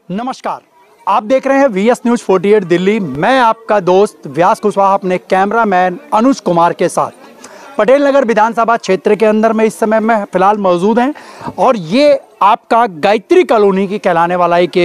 नमस्कार, आप देख रहे हैं वीएस न्यूज 48 दिल्ली। मैं आपका दोस्त व्यास कुशवाहा अपने कैमरामैन अनुज कुमार के साथ पटेल नगर विधानसभा क्षेत्र के अंदर में इस समय में फिलहाल मौजूद हैं और ये आपका गायत्री कॉलोनी की कहलाने वाला एक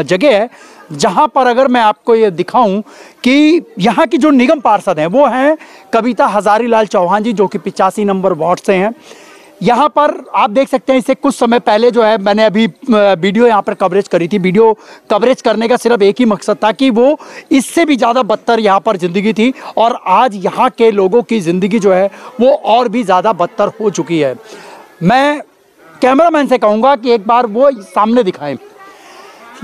जगह है, जहां पर अगर मैं आपको ये दिखाऊं कि यहाँ की जो निगम पार्षद हैं वो हैं कविता हजारीलाल चौहान जी, जो कि 85 नंबर वार्ड से हैं। यहाँ पर आप देख सकते हैं, इससे कुछ समय पहले जो है मैंने अभी वीडियो यहाँ पर कवरेज करी थी। वीडियो कवरेज करने का सिर्फ एक ही मकसद था कि वो इससे भी ज़्यादा बदतर यहाँ पर ज़िंदगी थी और आज यहाँ के लोगों की ज़िंदगी जो है वो और भी ज़्यादा बदतर हो चुकी है। मैं कैमरामैन से कहूँगा कि एक बार वो सामने दिखाएं,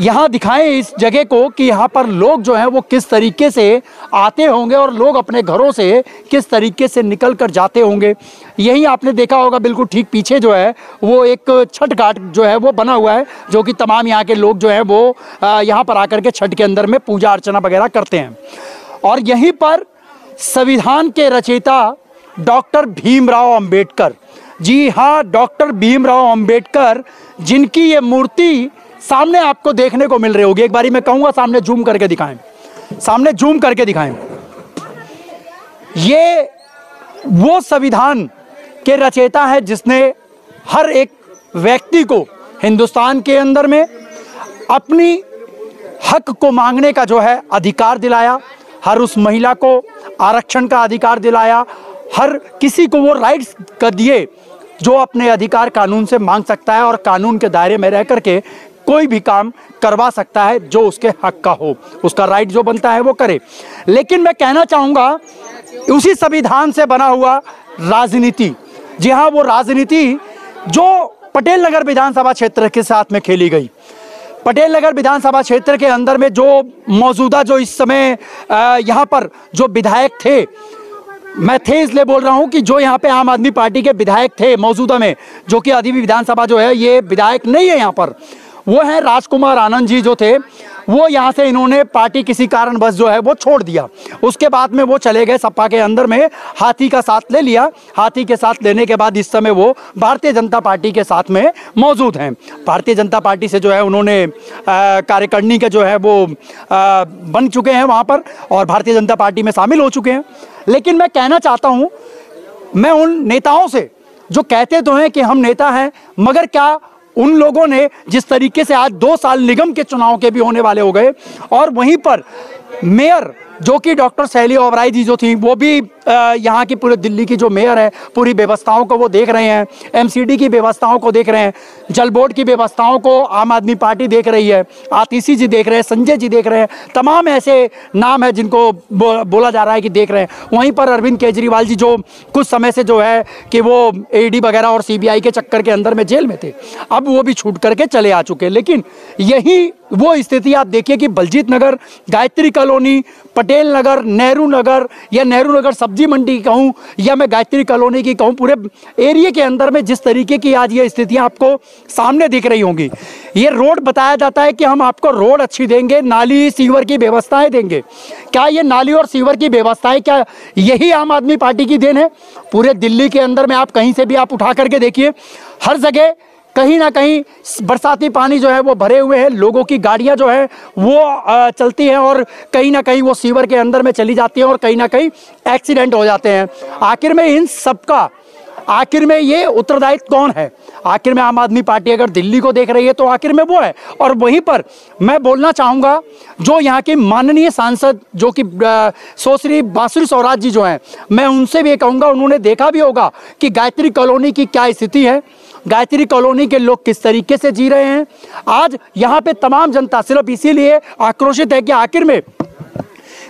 यहाँ दिखाएं इस जगह को कि यहाँ पर लोग जो हैं वो किस तरीके से आते होंगे और लोग अपने घरों से किस तरीके से निकल कर जाते होंगे। यही आपने देखा होगा, बिल्कुल ठीक पीछे जो है वो एक छठ घाट जो है वो बना हुआ है, जो कि तमाम यहाँ के लोग जो हैं वो यहाँ पर आकर के छठ के अंदर में पूजा अर्चना वगैरह करते हैं। और यहीं पर संविधान के रचयिता डॉक्टर भीमराव अंबेडकर, जी हाँ, डॉक्टर भीमराव अंबेडकर, जिनकी ये मूर्ति सामने आपको देखने को मिल रही होगी। एक बारी मैं कहूंगा सामने जूम करके दिखाएं, सामने जूम करके दिखाएं। ये वो संविधान के रचयिता है जिसने हर एक व्यक्ति को हिंदुस्तान के अंदर में अपनी हक को मांगने का जो है अधिकार दिलाया, हर उस महिला को आरक्षण का अधिकार दिलाया, हर किसी को वो राइट्स कर दिए जो अपने अधिकार कानून से मांग सकता है और कानून के दायरे में रह करके कोई भी काम करवा सकता है जो उसके हक का हो, उसका राइट जो बनता है वो करे। लेकिन मैं कहना चाहूँगा उसी संविधान से बना हुआ राजनीति, जी हाँ, वो राजनीति जो पटेल नगर विधानसभा क्षेत्र के साथ में खेली गई। पटेल नगर विधानसभा क्षेत्र के अंदर में जो मौजूदा जो इस समय यहाँ पर जो विधायक थे, मैं थे इसलिए बोल रहा हूँ कि जो यहाँ पे आम आदमी पार्टी के विधायक थे मौजूदा में, जो कि अभी भी विधानसभा जो है ये विधायक नहीं है यहाँ पर, वो हैं राजकुमार आनंद जी जो थे, वो यहाँ से इन्होंने पार्टी किसी कारणवश जो है वो छोड़ दिया। उसके बाद में वो चले गए सपा के अंदर में, हाथी का साथ ले लिया। हाथी के साथ लेने के बाद इस समय वो भारतीय जनता पार्टी के साथ में मौजूद हैं। भारतीय जनता पार्टी से जो है उन्होंने कार्यकारिणी के जो है वो बन चुके हैं वहाँ पर और भारतीय जनता पार्टी में शामिल हो चुके हैं। लेकिन मैं कहना चाहता हूँ, मैं उन नेताओं से जो कहते तो हैं कि हम नेता हैं, मगर क्या उन लोगों ने जिस तरीके से आज 2 साल निगम के चुनाव के भी होने वाले हो गए और वहीं पर मेयर जो कि डॉक्टर शैली ओबराय जी जो थी, वो भी यहाँ की पूरे दिल्ली की जो मेयर है, पूरी व्यवस्थाओं को वो देख रहे हैं, एमसीडी की व्यवस्थाओं को देख रहे हैं, जल बोर्ड की व्यवस्थाओं को आम आदमी पार्टी देख रही है, आतिशी जी देख रहे हैं, संजय जी देख रहे हैं, तमाम ऐसे नाम है जिनको बोला जा रहा है कि देख रहे हैं। वहीं पर अरविंद केजरीवाल जी जो कुछ समय से जो है कि वो ईडी वगैरह और सीबीआई के चक्कर के अंदर में जेल में थे, अब वो भी छूट करके चले आ चुके हैं। लेकिन यही वो स्थिति आप देखिए कि बलजीत नगर, गायत्री कॉलोनी, पटेल नगर, नेहरू नगर या नेहरू नगर सब्जी मंडी की कहूँ या मैं गायत्री कॉलोनी की कहूँ, पूरे एरिया के अंदर में जिस तरीके की आज ये स्थितियाँ आपको सामने दिख रही होंगी। ये रोड बताया जाता है कि हम आपको रोड अच्छी देंगे, नाली सीवर की व्यवस्थाएं देंगे। क्या ये नाली और सीवर की व्यवस्थाएं क्या यही आम आदमी पार्टी की देन है? पूरे दिल्ली के अंदर में आप कहीं से भी आप उठा करके देखिए, हर जगह कहीं ना कहीं बरसाती पानी जो है वो भरे हुए हैं, लोगों की गाड़ियां जो है वो चलती हैं और कहीं ना कहीं वो सीवर के अंदर में चली जाती हैं और कहीं ना कहीं एक्सीडेंट हो जाते हैं। आखिर में इन सबका आखिर में ये उत्तरदायित्व कौन है? आखिर में आम आदमी पार्टी अगर दिल्ली को देख रही है तो आखिर में वो है। और वहीं पर मैं बोलना चाहूँगा, जो यहाँ के माननीय सांसद जो कि सुश्री बांसुरी स्वराज जी जो हैं, मैं उनसे भी कहूँगा, उन्होंने देखा भी होगा कि गायत्री कॉलोनी की क्या स्थिति है, गायत्री कॉलोनी के लोग किस तरीके से जी रहे हैं। आज यहाँ पे तमाम जनता सिर्फ इसीलिए आक्रोशित है कि आखिर में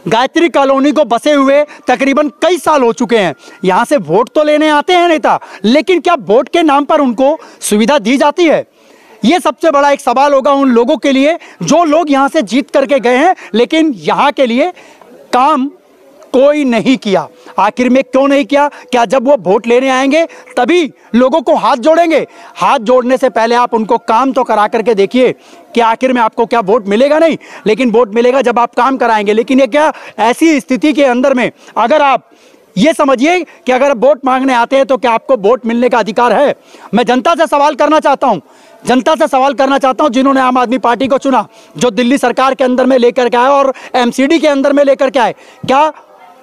गायत्री कॉलोनी को बसे हुए तकरीबन कई साल हो चुके हैं। यहाँ से वोट तो लेने आते हैं नेता, लेकिन क्या वोट के नाम पर उनको सुविधा दी जाती है? ये सबसे बड़ा एक सवाल होगा उन लोगों के लिए जो लोग यहाँ से जीत करके गए हैं, लेकिन यहाँ के लिए काम कोई नहीं किया। आखिर में क्यों नहीं किया? क्या जब वो वोट लेने आएंगे तभी लोगों को हाथ जोड़ेंगे? हाथ जोड़ने से पहले आप उनको काम तो करा करके देखिए कि आखिर में आपको क्या वोट मिलेगा? नहीं, लेकिन वोट मिलेगा जब आप काम कराएंगे। लेकिन ये क्या ऐसी स्थिति के अंदर में अगर आप ये समझिए कि अगर वोट मांगने आते हैं तो क्या आपको वोट मिलने का अधिकार है? मैं जनता से सवाल करना चाहता हूं, जनता से सवाल करना चाहता हूं जिन्होंने आम आदमी पार्टी को चुना, जो दिल्ली सरकार के अंदर में लेकर के आए और एमसीडी के अंदर में लेकर के आए, क्या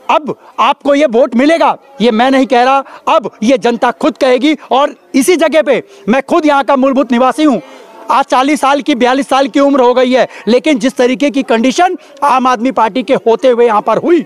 अब आपको ये वोट मिलेगा? ये मैं नहीं कह रहा, अब ये जनता खुद कहेगी। और इसी जगह पे मैं खुद यहाँ का मूलभूत निवासी हूँ। आज 40 साल की 42 साल की उम्र हो गई है, लेकिन जिस तरीके की कंडीशन आम आदमी पार्टी के होते हुए यहाँ पर हुई,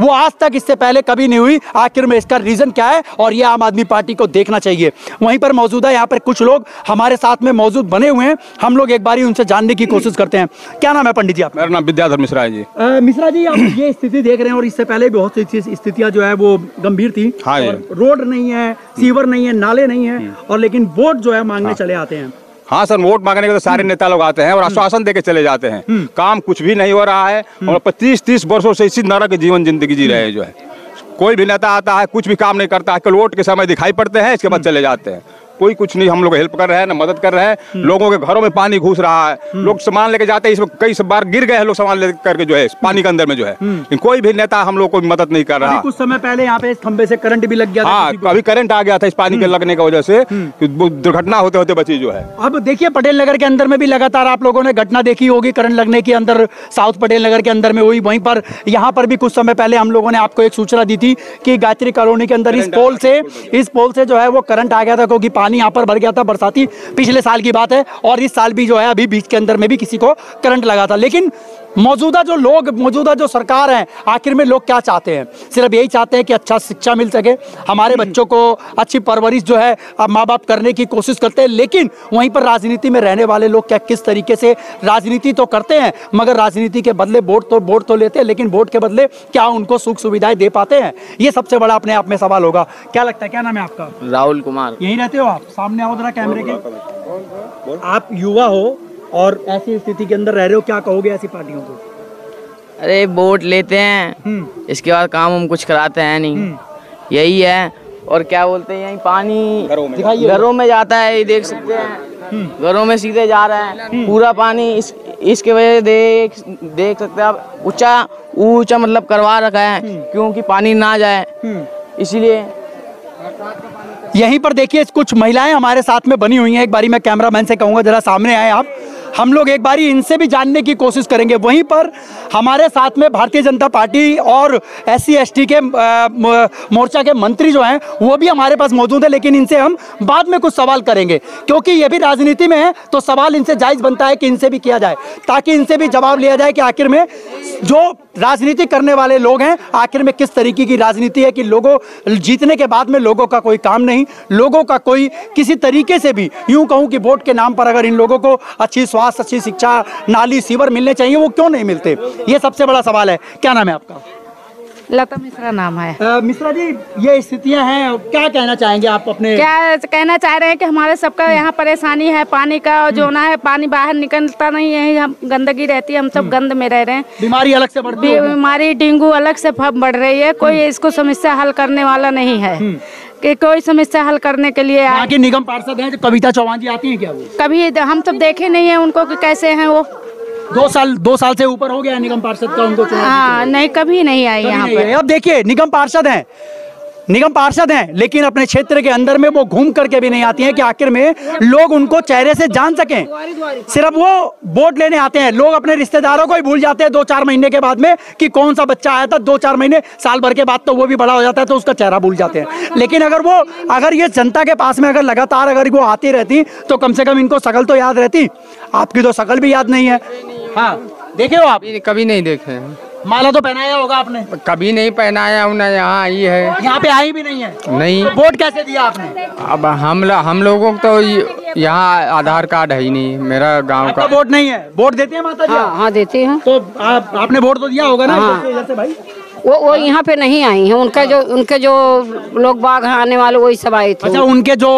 वो आज तक इससे पहले कभी नहीं हुई। आखिर में इसका रीजन क्या है, और ये आम आदमी पार्टी को देखना चाहिए। वहीं पर मौजूदा यहाँ पर कुछ लोग हमारे साथ में मौजूद बने हुए हैं, हम लोग एक बारी उनसे जानने की कोशिश करते हैं। क्या नाम है पंडित जी आपका? मेरा नाम विद्याधर मिश्रा है जी। मिश्रा जी, आप ये स्थिति देख रहे हैं और इससे पहले बहुत सी स्थितियां जो है वो गंभीर थी। हाँ, रोड नहीं है, सीवर नहीं है, नाले नहीं है, और लेकिन वोट जो है मांगने चले आते हैं। हाँ सर, वोट मांगने के तो सारे नेता लोग आते हैं और आश्वासन देके चले जाते हैं। काम कुछ भी नहीं हो रहा है और 25-30 वर्षों से इसी नरक जीवन जिंदगी जी रहे हैं। जो है कोई भी नेता आता है, कुछ भी काम नहीं करता है, केवल वोट के समय दिखाई पड़ते हैं, इसके बाद चले जाते हैं। कोई कुछ नहीं हम लोग हेल्प कर रहे हैं, ना मदद कर रहे हैं। लोगों के घरों में पानी घुस रहा है, लोग सामान लेके जाते हैं, इसमें कई बार गिर गए हैं लोग सामान लेकर करके जो है पानी के अंदर में जो है। लेकिन कोई भी नेता हम लोग को मदद नहीं कर रहा। कुछ समय पहले यहाँ पे इस खंबे से करंट भी लग गया था। हाँ, अभी करंट आ गया था इस पानी के लगने की वजह से, दुर्घटना होते होते बची जो है। अब देखिए, पटेल नगर के अंदर में भी लगातार आप लोगों ने घटना देखी होगी करंट लगने के अंदर, साउथ पटेल नगर के अंदर में हुई। वहीं पर यहाँ पर भी कुछ समय पहले हम लोगों ने आपको एक सूचना दी थी कि गायत्री कॉलोनी के अंदर इस पोल से जो है वो करंट आ गया था, क्योंकि पानी यहाँ पर भर गया था। बरसाती पिछले साल की बात है, और इस साल भी जो है अभी बीच के अंदर में भी किसी को करंट लगा था। लेकिन मौजूदा जो सरकार है, आखिर में लोग क्या चाहते हैं? सिर्फ यही चाहते हैं कि अच्छा शिक्षा मिल सके, हमारे बच्चों को अच्छी परवरिश जो है माँ बाप करने की कोशिश करते हैं। लेकिन वहीं पर राजनीति में रहने वाले लोग क्या किस तरीके से राजनीति तो करते हैं, मगर राजनीति के बदले वोट तो लेते हैं, लेकिन वोट के बदले क्या उनको सुख सुविधाएं दे पाते हैं? ये सबसे बड़ा अपने आप में सवाल होगा। क्या लगता है, क्या नाम है आपका? राहुल कुमार। यहीं रहते हो आप? सामने आओ जरा कैमरे के। आप युवा हो और ऐसी स्थिति के अंदर रह रहे हो, क्या कहोगे ऐसी पार्टियों को? अरे वोट लेते हैं, इसके बाद काम हम कुछ कराते हैं नहीं, यही है। और क्या बोलते हैं, यही पानी घरों में जाता है, ये देख सकते हैं, घरों में सीधे जा रहा है पूरा पानी। इसके वजह से देख सकते हैं आप, ऊंचा मतलब करवा रखा है, क्योंकि पानी ना जाए, इसीलिए। यहीं पर देखिए कुछ महिलाएं हमारे साथ में बनी हुई हैं। एक बारी मैं कैमरामैन से कहूँगा जरा सामने आए आप, हम लोग एक बारी इनसे भी जानने की कोशिश करेंगे। वहीं पर हमारे साथ में भारतीय जनता पार्टी और SC/ST के मोर्चा के मंत्री जो हैं वो भी हमारे पास मौजूद है, लेकिन इनसे हम बाद में कुछ सवाल करेंगे, क्योंकि ये भी राजनीति में है तो सवाल इनसे जायज़ बनता है कि इनसे भी किया जाए, ताकि इनसे भी जवाब लिया जाए कि आखिर में जो राजनीति करने वाले लोग हैं, आखिर में किस तरीके की राजनीति है कि लोगों जीतने के बाद में लोगों का कोई काम नहीं, लोगों का कोई किसी तरीके से भी यूं कहूं कि वोट के नाम पर अगर इन लोगों को अच्छी स्वास्थ्य, अच्छी शिक्षा, नाली, सीवर मिलने चाहिए, वो क्यों नहीं मिलते? ये सबसे बड़ा सवाल है। क्या नाम है आपका? लता मिश्रा नाम है। मिश्रा जी, ये स्थितियां हैं, क्या कहना चाहेंगे आप अपने? क्या कहना चाह रहे हैं कि हमारे सबका यहाँ परेशानी है पानी का, और जो ना है पानी बाहर निकलता नहीं है, हम गंदगी रहती है, हम सब गंद में रह रहे हैं। बीमारी अलग से बढ़ती है, बीमारी डेंगू अलग से बढ़ रही है, कोई इसको समस्या हल करने वाला नहीं है कि कोई समस्या हल करने के लिए आगे। निगम पार्षद हैं कविता चौहान जी, आती हैं क्या वो? कभी हम सब देखे नहीं है उनको कि कैसे हैं वो। 2 साल से ऊपर हो गया निगम पार्षद का उनको चुनाव। हाँ, नहीं, कभी नहीं आई यहाँ पर। अब देखिए, निगम पार्षद हैं, लेकिन अपने क्षेत्र के अंदर में वो घूम करके भी नहीं आती हैं कि आखिर में लोग उनको चेहरे से जान सकें। सिर्फ वो वोट लेने आते हैं, लोग अपने रिश्तेदारों को ही भूल जाते हैं 2-4 महीने के बाद में कि कौन सा बच्चा आया था। 2-4 महीने, साल भर के बाद तो वो भी बड़ा हो जाता है, तो उसका चेहरा भूल जाते हैं। लेकिन अगर ये जनता के पास में अगर लगातार अगर वो आती रहती तो कम से कम इनको शकल तो याद रहती। आपकी तो शकल भी याद नहीं है। हाँ, देखे हो आप? कभी नहीं देखे। माला तो पहनाया होगा आपने? कभी नहीं पहनाया हूँ, ना यहाँ आई है। यहाँ पे आई भी नहीं है? नहीं। तो वोट कैसे दिया आपने? अब हम लोगों को तो यहाँ आधार कार्ड है ही नहीं, मेरा गांव का। वोट नहीं है? वोट देते हैं माता जी? हाँ देते हैं। तो आपने वोट तो दिया होगा ना? हाँ। से भाई वो यहाँ पे नहीं आई हैं, उनके जो लोग बाग आने वाले वही सब आए थे। अच्छा, उनके जो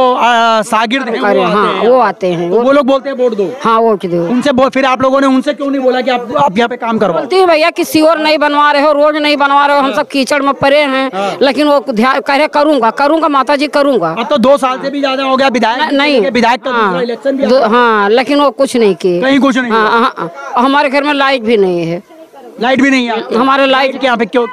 शागिर्द हैं वो आते हैं, वो लोग बोलते हैं वोट दो। हाँ, वोट दो। उनसे फिर आप लोगों ने उनसे क्यों नहीं बोला कि आप यहाँ पे काम करवाओ? बोलते हैं भैया कि सीवर नहीं बनवा रहे हो, रोड नहीं बनवा रहे हो, हम सब कीचड़ में पड़े हैं। लेकिन वो ध्यान कह रहे करूंगा माता जी, करूंगा। अब तो 2 साल से भी ज्यादा हो गया विधायक नहीं, विधायक का इलेक्शन भी। हाँ, लेकिन वो कुछ नहीं किए, कहीं कुछ नहीं। हाँ, हमारे घर में लाइट भी नहीं है। लाइट भी नहीं है हमारे लाइट के यहाँ पे क्यों?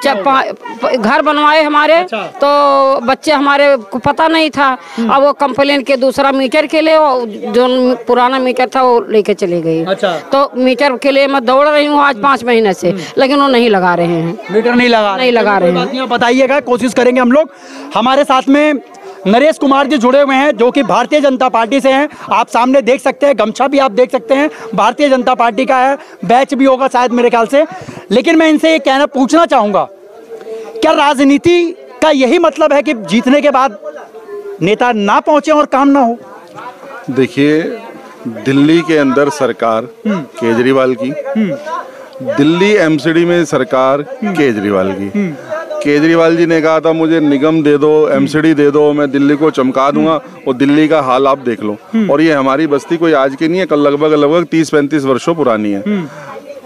घर बनवाए हमारे तो बच्चे हमारे को पता नहीं था। अब वो कंप्लेन के दूसरा मीटर के लिए जो पुराना मीटर था वो लेके चले गए। अच्छा। तो मीटर के लिए मैं दौड़ रही हूँ आज 5 महीने से, लेकिन वो नहीं लगा रहे हैं। मीटर नहीं लगा रहे हैं। बताइएगा, कोशिश करेंगे हम लोग। हमारे साथ में नरेश कुमार जी जुड़े हुए हैं जो कि भारतीय जनता पार्टी से हैं। आप सामने देख सकते हैं, गमछा भी आप देख सकते हैं, भारतीय जनता पार्टी का है, बैच भी होगा शायद मेरे ख्याल से। लेकिन मैं इनसे ये पूछना चाहूँगा, क्या राजनीति का यही मतलब है कि जीतने के बाद नेता ना पहुंचे और काम ना हो? देखिए, दिल्ली के अंदर सरकार केजरीवाल की, दिल्ली एमसीडी में सरकार केजरीवाल की। केजरीवाल जी ने कहा था मुझे निगम दे दो, एमसीडी दे दो, मैं दिल्ली को चमका दूंगा, और दिल्ली का हाल आप देख लो। और ये हमारी बस्ती कोई आज की नहीं है, कल लगभग 30-35 वर्षों पुरानी है।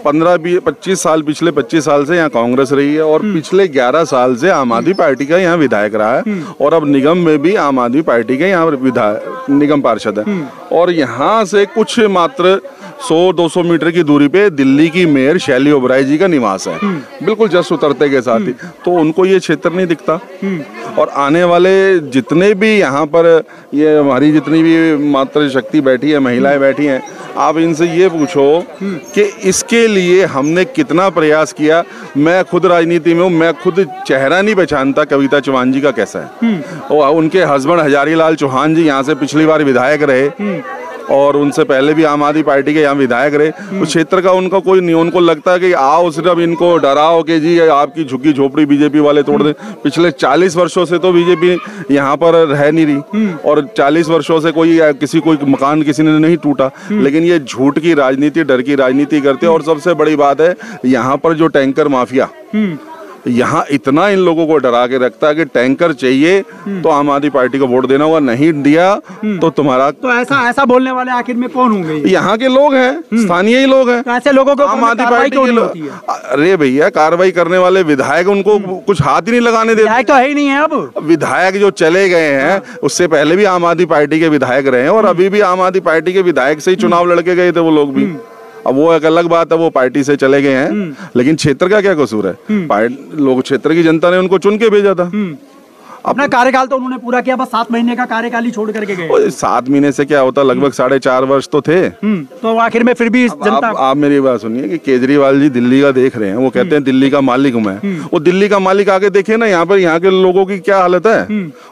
15-25 साल, पिछले 25 साल से यहाँ कांग्रेस रही है, और पिछले 11 साल से आम आदमी पार्टी का यहाँ विधायक रहा है, और अब निगम में भी आम आदमी पार्टी के यहाँ विधायक निगम पार्षद है। और यहाँ से कुछ मात्र 100-200 मीटर की दूरी पे दिल्ली की मेयर शैली ओबराय जी का निवास है, बिल्कुल जस्ट उतरते के साथ ही। तो उनको ये क्षेत्र नहीं दिखता। और आने वाले जितने भी यहाँ पर ये हमारी जितनी भी मात्र शक्ति बैठी है, महिलाएं बैठी हैं, आप इनसे ये पूछो कि इसके लिए हमने कितना प्रयास किया। मैं खुद राजनीति में हूँ, मैं खुद चेहरा नहीं पहचानता कविता चौहान जी का कैसा है। और उनके हस्बैंड हजारी लाल चौहान जी यहाँ से पिछली बार विधायक रहे, और उनसे पहले भी आम आदमी पार्टी के यहाँ विधायक रहे। उस क्षेत्र का उनका कोई नहीं, उनको लगता है कि आओ सिर्फ इनको डराओ कि जी आपकी झुग्गी झोपड़ी बीजेपी वाले तोड़ दें। पिछले 40 वर्षों से तो बीजेपी यहाँ पर रह नहीं रही, और 40 वर्षों से कोई मकान किसी ने नहीं टूटा। लेकिन ये झूठ की राजनीति, डर की राजनीति करते हैं। और सबसे बड़ी बात है, यहाँ पर जो टैंकर माफिया यहाँ इतना इन लोगों को डरा के रखता है कि टैंकर चाहिए तो आम आदमी पार्टी को वोट देना होगा, नहीं दिया तो तुम्हारा। तो ऐसा बोलने वाले आखिर में कौन होंगे? यहाँ के लोग हैं, स्थानीय ही लोग हैं। तो ऐसे लोगों को आम आदमी पार्टी के लोग, अरे भैया कार्रवाई करने वाले विधायक उनको कुछ हाथ ही नहीं लगाने देते। विधायक तो है ही नहीं है। अब विधायक जो चले गए हैं, उससे पहले भी आम आदमी पार्टी के विधायक रहे हैं, और अभी भी आम आदमी पार्टी के विधायक से ही चुनाव लड़के गए थे वो लोग भी। अब वो एक अलग बात है, वो पार्टी से चले गए हैं, लेकिन क्षेत्र का क्या कसूर है? लोग, क्षेत्र की जनता ने उनको चुन के भेजा था। अपना कार्यकाल तो उन्होंने पूरा किया, बस 7 महीने का कार्यकाल ही छोड़ करके गए। 7 महीने से क्या होता, लगभग 4.5 वर्ष तो थे। तो आखिर में फिर भी जनता। आप मेरी बात सुनिए कि केजरीवाल जी दिल्ली का देख रहे हैं, वो कहते हैं दिल्ली का मालिक हूं मैं। वो दिल्ली का मालिक आके देखे ना यहाँ पर, यहाँ के लोगों की क्या हालत है।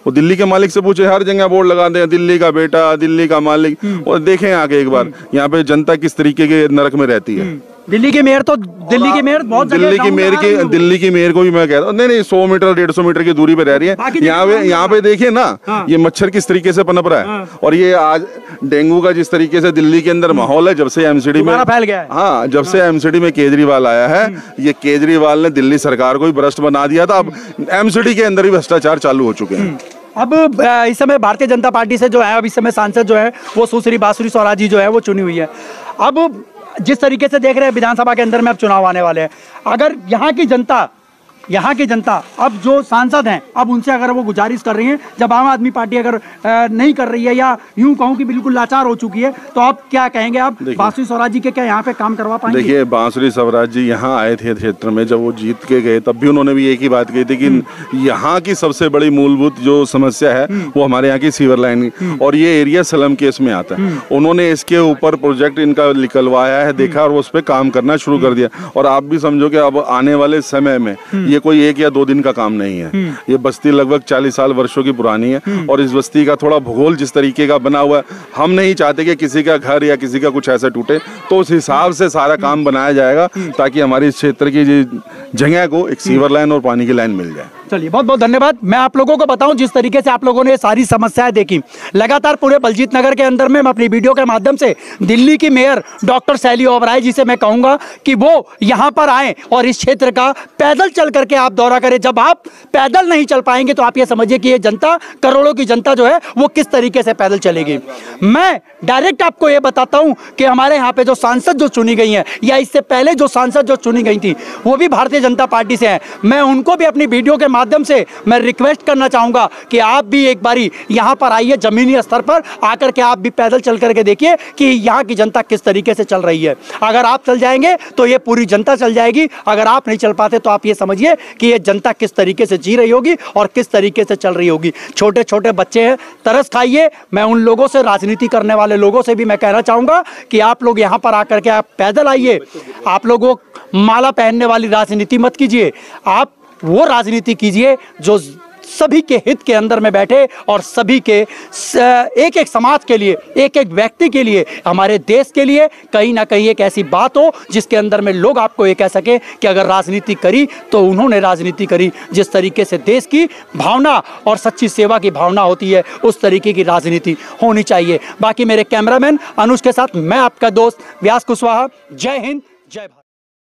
वो दिल्ली के मालिक से पूछे, हर जगह बोर्ड लगाते हैं दिल्ली का बेटा, दिल्ली का मालिक, और देखें आके एक बार यहाँ पे जनता किस तरीके के नरक में रहती है। दिल्ली के मेयर बहुत दिल्ली की मेयर को भी मैं कह रहा हूँ, नहीं 100 मीटर 150 मीटर की दूरी पे रह रही है। यहाँ पे देखिए ना, ये मच्छर किस तरीके से पनप रहा है। और ये आज डेंगू का जिस तरीके से दिल्ली के अंदर माहौल है, जब से एमसीडी में फैल गया है। हाँ, जब से एमसीडी में केजरीवाल आया है, ये केजरीवाल ने दिल्ली सरकार को भी भ्रष्ट बना दिया था। अब एमसीडी के अंदर ही भ्रष्टाचार चालू हो चुके हैं। अब इस समय भारतीय जनता पार्टी से जो है, अब इस समय सांसद जो है वो सुश्री बांसुरी स्वराज जी जो है वो चुनी हुई है। अब जिस तरीके से देख रहे हैं विधानसभा के अंदर में अब चुनाव आने वाले हैं, अगर यहाँ की जनता अब जो सांसद हैं, अब उनसे अगर वो गुजारिश कर रही हैं, जब आम आदमी पार्टी अगर नहीं कर रही है, या यूं कहूं कि बिल्कुल लाचार हो चुकी है, तो आप क्या कहेंगे? आप बांसुरी स्वराज जी के क्या यहाँ पे काम करवा पाएंगे? देखिए, बांसुरी स्वराज जी यहाँ आए थे क्षेत्र में, जब वो जीत के गए तब भी उन्होंने भी एक ही बात कही थी कि यहाँ की सबसे बड़ी मूलभूत जो समस्या है वो हमारे यहाँ की सीवर लाइन, और ये एरिया स्लम केस में आता है। उन्होंने इसके ऊपर प्रोजेक्ट इनका निकलवाया है, देखा, और उस पर काम करना शुरू कर दिया। और आप भी समझो कि अब आने वाले समय में ये कोई 1 या 2 दिन का काम नहीं है। ये बस्ती लगभग 40 साल वर्षों की पुरानी है, और इस बस्ती का थोड़ा भूगोल जिस तरीके का बना हुआ है, हम नहीं चाहते कि किसी का घर या किसी का कुछ ऐसा टूटे। तो उस हिसाब से सारा काम बनाया जाएगा ताकि हमारे इस क्षेत्र की जगह को एक सीवर लाइन और पानी की लाइन मिल जाए। चलिए, बहुत बहुत धन्यवाद। मैं आप लोगों को बताऊं, जिस तरीके से आप लोगों ने सारी समस्याएं देखी, लगातार पूरे बलजीत नगर के अंदर में मैं अपनी वीडियो के माध्यम से दिल्ली की मेयर डॉक्टर शैली ओबराय जी से मैं कहूंगा कि वो यहां पर आए और इस क्षेत्र का पैदल चल करके आप दौरा करें। जब आप पैदल नहीं चल पाएंगे तो आप ये समझिए कि ये जनता, करोड़ों की जनता जो है वो किस तरीके से पैदल चलेगी। मैं डायरेक्ट आपको ये बताता हूं कि हमारे यहाँ पे जो सांसद जो चुनी गई हैं, या इससे पहले जो सांसद जो चुनी गई थी, वो भी भारतीय जनता पार्टी से हैं। मैं उनको भी अपनी वीडियो के माध्यम से मैं रिक्वेस्ट करना चाहूँगा कि आप भी एक बारी यहाँ पर आइए, ज़मीनी स्तर पर आकर के आप भी पैदल चल करके देखिए कि यहाँ की जनता किस तरीके से चल रही है। अगर आप चल जाएंगे तो ये पूरी जनता चल जाएगी, अगर आप नहीं चल पाते तो आप ये समझिए कि ये जनता किस तरीके से जी रही होगी और किस तरीके से चल रही होगी। छोटे छोटे बच्चे हैं, तरस खाइए। मैं उन लोगों से, राजनीति करने वाले लोगों से भी मैं कहना चाहूँगा कि आप लोग यहाँ पर आकर के आप पैदल आइए। आप लोगों माला पहनने वाली राजनीति मत कीजिए, आप वो राजनीति कीजिए जो सभी के हित के अंदर में बैठे और सभी के एक एक समाज के लिए, एक एक व्यक्ति के लिए, हमारे देश के लिए कहीं ना कहीं एक ऐसी बात हो जिसके अंदर में लोग आपको ये कह सके कि अगर राजनीति करी तो उन्होंने राजनीति करी। जिस तरीके से देश की भावना और सच्ची सेवा की भावना होती है उस तरीके की राजनीति होनी चाहिए। बाकी मेरे कैमरामैन अनुज के साथ मैं आपका दोस्त व्यास कुशवाहा। जय हिंद, जय भारत।